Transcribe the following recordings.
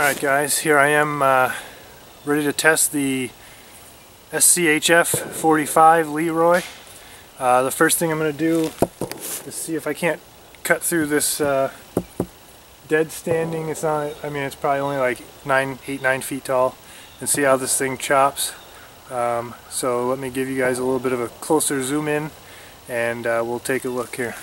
Alright guys, here I am ready to test the SCHF45 Leroy. The first thing I'm going to do is see if I can't cut through this dead standing. It's not, I mean, it's probably only like 8, 9 feet tall, and see how this thing chops. So let me give you guys a little bit of a closer zoom in, and we'll take a look here.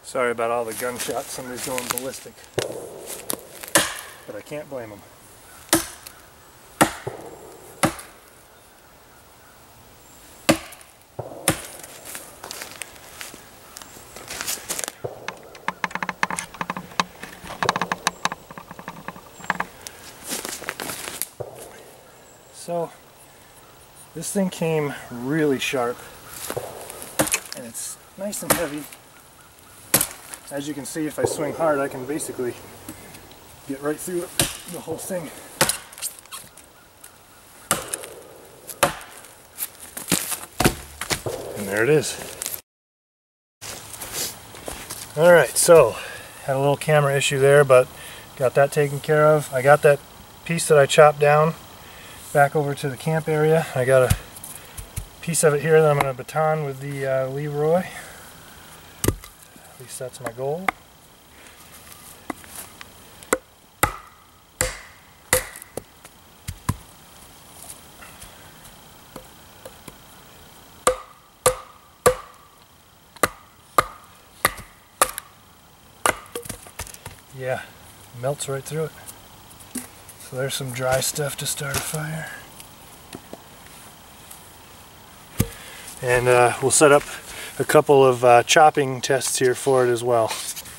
Sorry about all the gunshots, somebody's going ballistic, but I can't blame them. So this thing came really sharp, and it's nice and heavy. As you can see, if I swing hard, I can basically get right through it, the whole thing. And there it is. Alright, so had a little camera issue there, but got that taken care of. I got that piece that I chopped down back over to the camp area. I got a piece of it here that I'm going to baton with the Leroy. At least that's my goal. Yeah, melts right through it. So there's some dry stuff to start a fire. And we'll set up a couple of chopping tests here for it as well.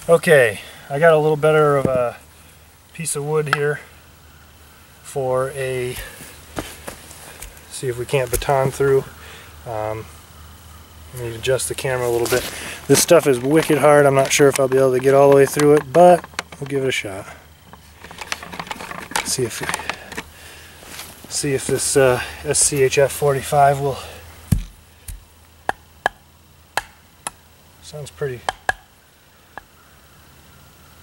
Okay, I got a little better of a piece of wood here for a, see if we can't baton through. Let me adjust the camera a little bit. This stuff is wicked hard. I'm not sure if I'll be able to get all the way through it, but we'll give it a shot. See if this SCHF45 will. Sounds pretty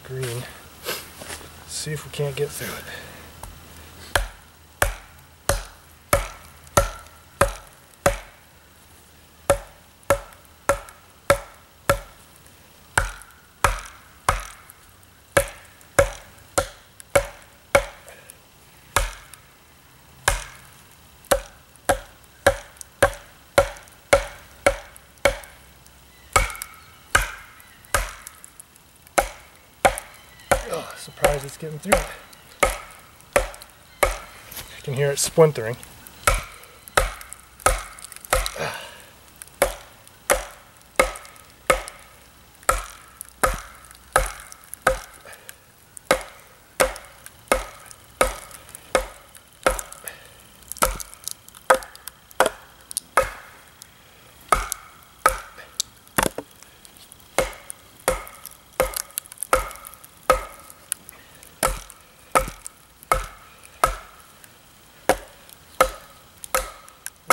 green. Let's see if we can't get through it. Oh, surprised it's getting through it. You can hear it splintering.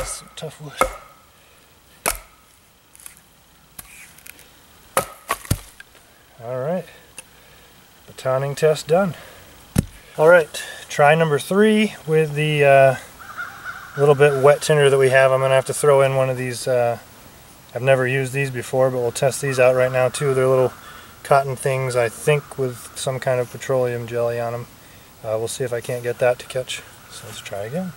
Some tough wood. Alright, batoning test done. Alright, try number 3 with the little bit wet tinder that we have. I'm going to have to throw in one of these. I've never used these before, but we'll test these out right now too. They're little cotton things, I think, with some kind of petroleum jelly on them. We'll see if I can't get that to catch. So let's try again.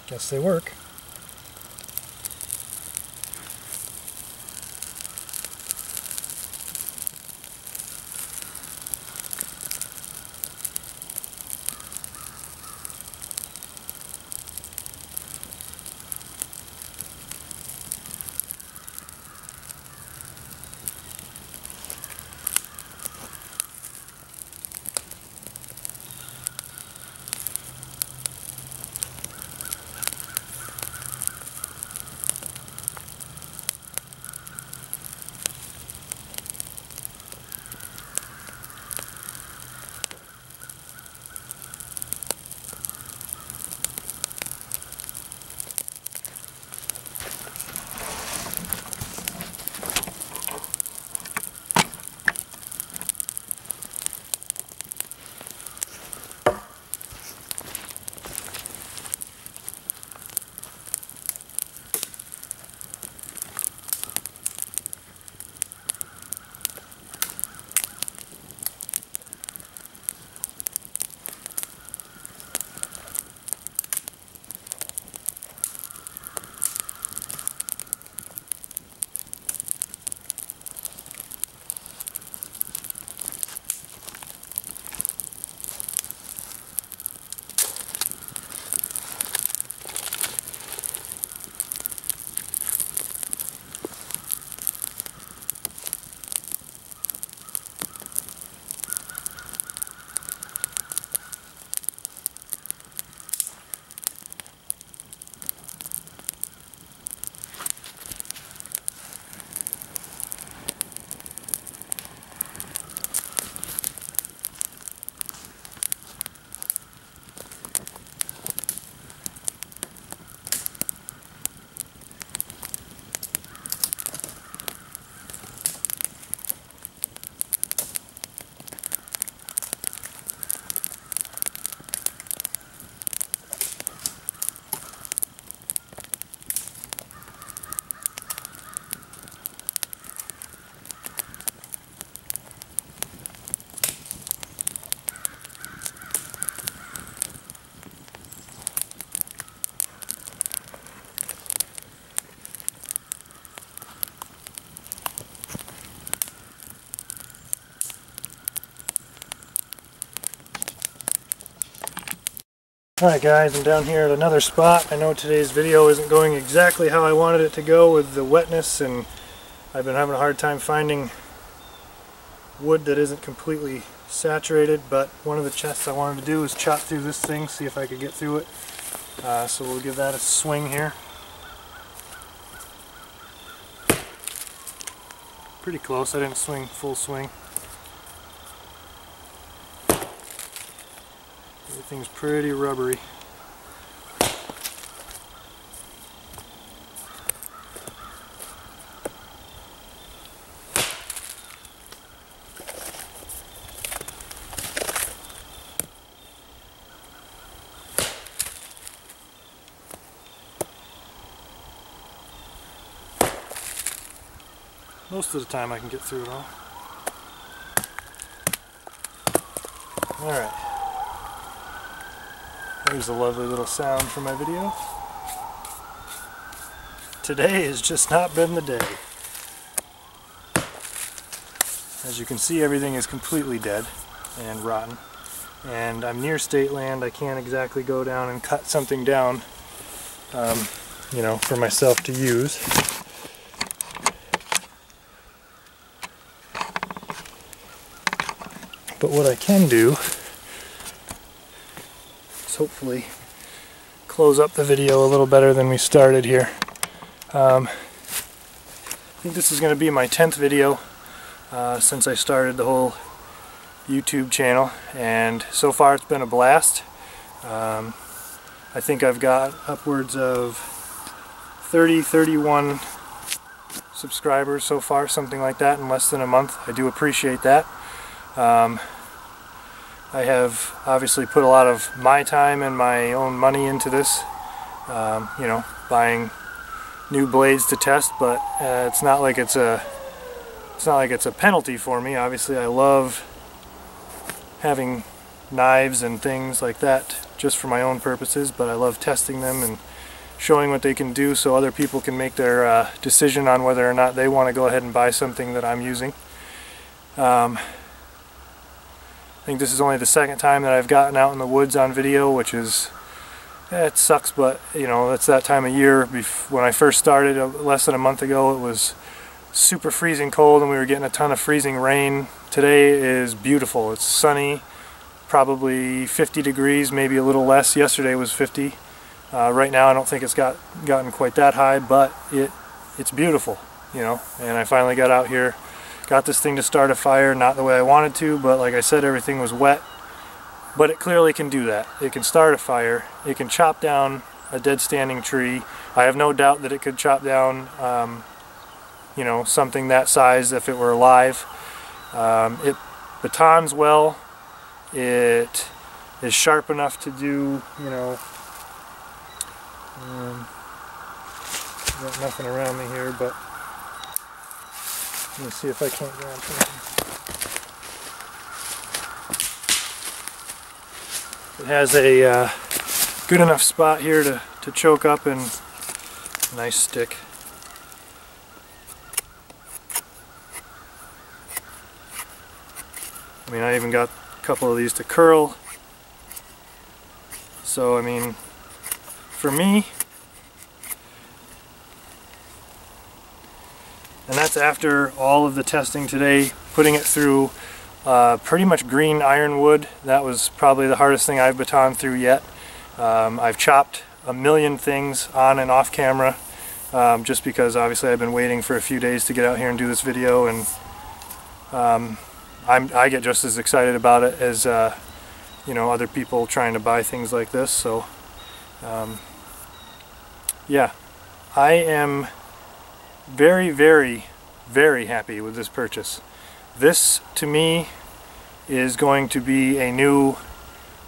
Guess they work. Alright guys, I'm down here at another spot. I know today's video isn't going exactly how I wanted it to go with the wetness, and I've been having a hard time finding wood that isn't completely saturated, but one of the chests I wanted to do is chop through this thing, see if I could get through it. So we'll give that a swing here. Pretty close, I didn't swing full swing. Everything's pretty rubbery. Most of the time I can get through it all. Alright. There's a lovely little sound for my video. Today has just not been the day. As you can see, everything is completely dead and rotten. And I'm near state land. I can't exactly go down and cut something down, you know, for myself to use. But what I can do is hopefully close up the video a little better than we started here. I think this is going to be my 10th video since I started the whole YouTube channel, and so far it's been a blast. I think I've got upwards of 31 subscribers so far, something like that, in less than a month. I do appreciate that. I have obviously put a lot of my time and my own money into this, you know, buying new blades to test, but it's not like it's a penalty for me. Obviously, I love having knives and things like that just for my own purposes, but I love testing them and showing what they can do so other people can make their decision on whether or not they want to go ahead and buy something that I'm using. I think this is only the second time that I've gotten out in the woods on video, which is, it sucks, but you know, it's that time of year. When I first started less than a month ago, it was super freezing cold and we were getting a ton of freezing rain. Today is beautiful. It's sunny, probably 50 degrees, maybe a little less. Yesterday was 50. Right now I don't think it's gotten quite that high, but it's beautiful, you know. And I finally got out here, got this thing to start a fire, not the way I wanted to, but like I said, everything was wet. But it clearly can do that. It can start a fire. It can chop down a dead standing tree. I have no doubt that it could chop down you know, something that size if it were alive. It batons well. It is sharp enough to do, you know, got nothing around me here, but let me see if I can't grab something. It has a good enough spot here to choke up, and a nice stick. I mean, I even got a couple of these to curl. So, I mean, for me, and that's after all of the testing today, putting it through pretty much green ironwood. That was probably the hardest thing I've batoned through yet. I've chopped a million things on and off camera, just because obviously I've been waiting for a few days to get out here and do this video, and I get just as excited about it as you know, other people trying to buy things like this. So yeah, I am very, very, very happy with this purchase. This, to me, is going to be a new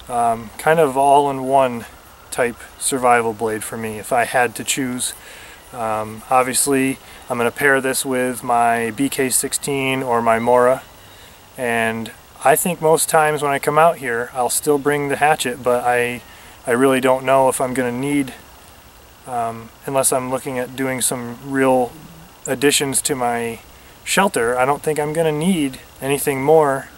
kind of all-in-one type survival blade for me if I had to choose. Obviously, I'm going to pair this with my BK16 or my Mora, and I think most times when I come out here I'll still bring the hatchet, but I really don't know if I'm going to need, unless I'm looking at doing some real additions to my shelter, I don't think I'm going to need anything more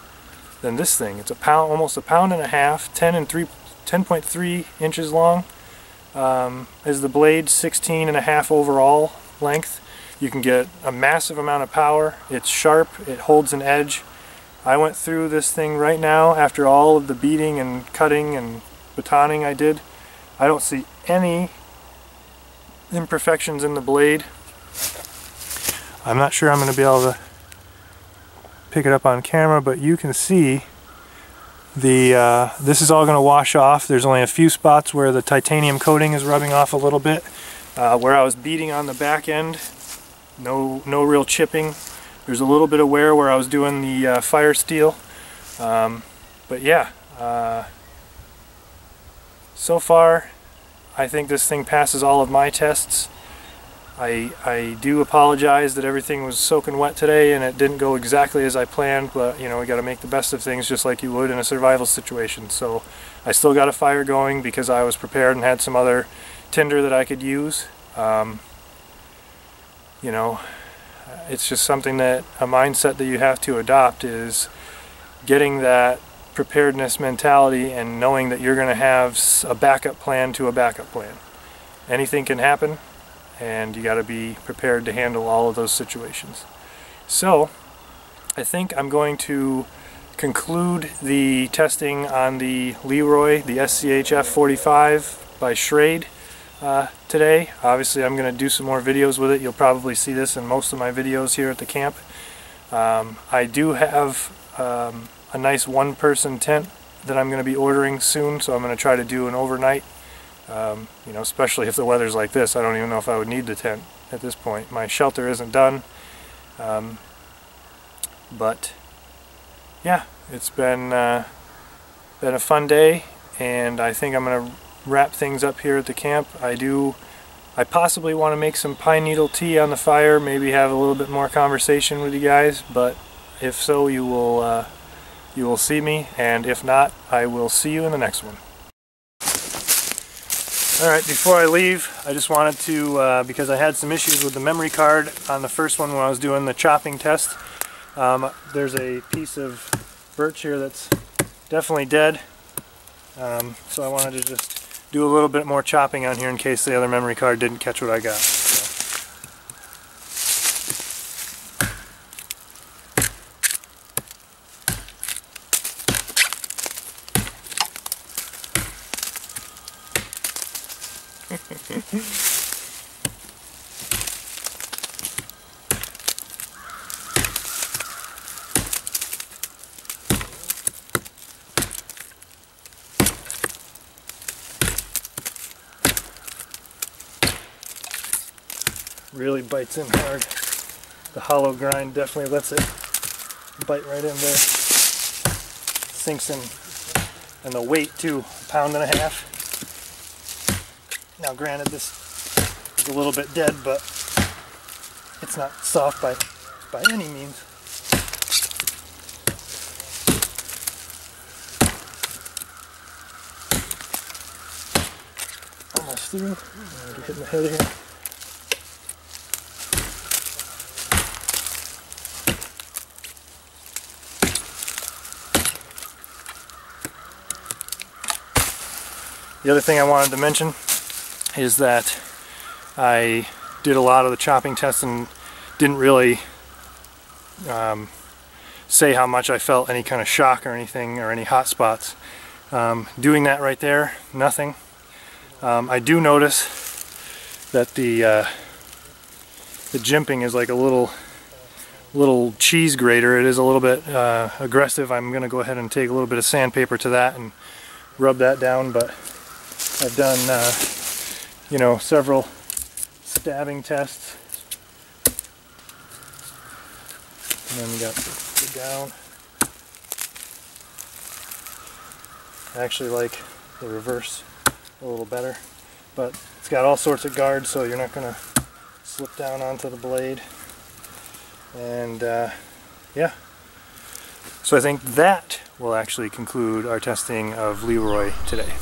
than this thing. It's a pound, almost a pound and a half, 10.3 inches long. Is the blade, 16 and a half overall length. You can get a massive amount of power. It's sharp, it holds an edge. I went through this thing right now after all of the beating and cutting and batoning I did. I don't see any imperfections in the blade. I'm not sure I'm going to be able to pick it up on camera, but you can see the this is all going to wash off. There's only a few spots where the titanium coating is rubbing off a little bit. Where I was beating on the back end, no real chipping. There's a little bit of wear where I was doing the fire steel. But yeah, so far I think this thing passes all of my tests. I do apologize that everything was soaking wet today and it didn't go exactly as I planned, but you know, we got to make the best of things just like you would in a survival situation. So I still got a fire going because I was prepared and had some other tinder that I could use. You know, it's just something that, a mindset that you have to adopt, is getting that preparedness mentality and knowing that you're going to have a backup plan to a backup plan. Anything can happen, and you got to be prepared to handle all of those situations. So I think I'm going to conclude the testing on the Leroy, the SCHF45 by Schrade today. Obviously I'm going to do some more videos with it. You'll probably see this in most of my videos here at the camp. I do have a nice one-person tent that I'm going to be ordering soon, so I'm going to try to do an overnight. You know, especially if the weather's like this, I don't even know if I would need the tent at this point. My shelter isn't done, but yeah, it's been a fun day, and I think I'm going to wrap things up here at the camp. I possibly want to make some pine needle tea on the fire, maybe have a little bit more conversation with you guys, but if so, you will see me, and if not, I will see you in the next one. Alright, before I leave, I just wanted to, because I had some issues with the memory card on the first one when I was doing the chopping test. There's a piece of birch here that's definitely dead, so I wanted to just do a little bit more chopping on here in case the other memory card didn't catch what I got. Really bites in hard. The hollow grind definitely lets it bite right in there. Sinks in, and the weight too, 1.5 pounds. Now granted, this is a little bit dead, but it's not soft by any means. Almost through. I'm hitting the head here. The other thing I wanted to mention is that I did a lot of the chopping tests and didn't really say how much I felt any kind of shock or anything, or any hot spots. Doing that right there, nothing. I do notice that the jimping is like a little cheese grater. It is a little bit aggressive. I'm going to go ahead and take a little bit of sandpaper to that and rub that down, but I've done, you know, several stabbing tests. And then we got the down. I actually like the reverse a little better, but it's got all sorts of guards, so you're not going to slip down onto the blade. And yeah, so I think that will actually conclude our testing of Leroy today.